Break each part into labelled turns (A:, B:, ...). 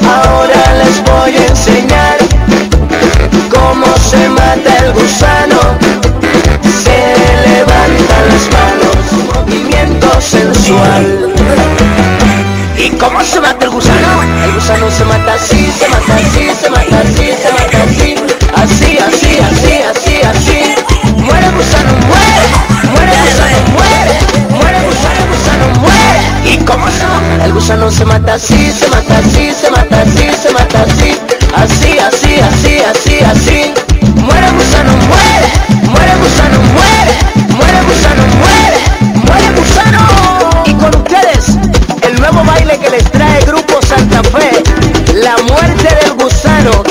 A: Ahora les voy a enseñar cómo se mata el gusano. Se levantan las manos, movimiento sensual. ¿Y cómo se mata el gusano? El gusano se mata así, se mata así, se mata así, se mata así. Así, así, así, así, así. Muere el gusano, muere. Muere el gusano, muere. Muere el gusano, muere. ¿Y cómo se mata? El gusano se mata así, se mata así, se mata así, se mata así. Así, así, así, así, así. Muere el gusano, muere. Muere el gusano, muere. Muere el gusano, muere. Muere el gusano. Y con ustedes, el nuevo baile que les trae Grupo Santa Fe, la muerte del gusano.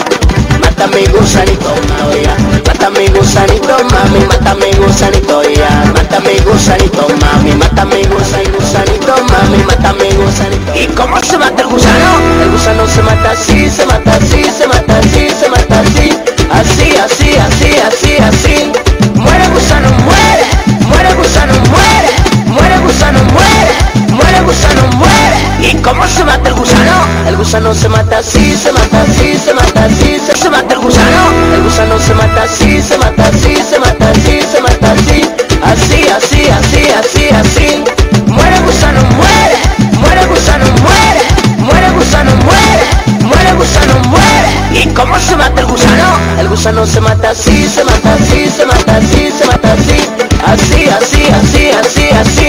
A: Mata mi gusanito, oiga. Mata mi gusanito, mami. Mata mi gusanito, ya. Mata mi gusanito, mami. Mata mi gusanito, mami. Mata mi gusanito. ¿Y cómo se mata el gusano? El gusano se mata así, se mata así, se mata así, se mata así. Así, así, así, así, así. Muere el gusano, muere. Muere el gusano, muere. Muere el gusano, muere. Muere el gusano, muere. ¿Y cómo se mata el gusano? El gusano se mata así, se mata así, se mata así, se mata el gusano. El gusano se mata así, se mata así, se mata así, se mata así. Así, así, así, así, así. Muere el gusano, muere. Muere el gusano, muere. Muere el gusano, muere. Muere el gusano, muere. ¿Y cómo se mata el gusano? El gusano se mata así, se mata así, se mata así, se mata así. Así, así, así, así, así.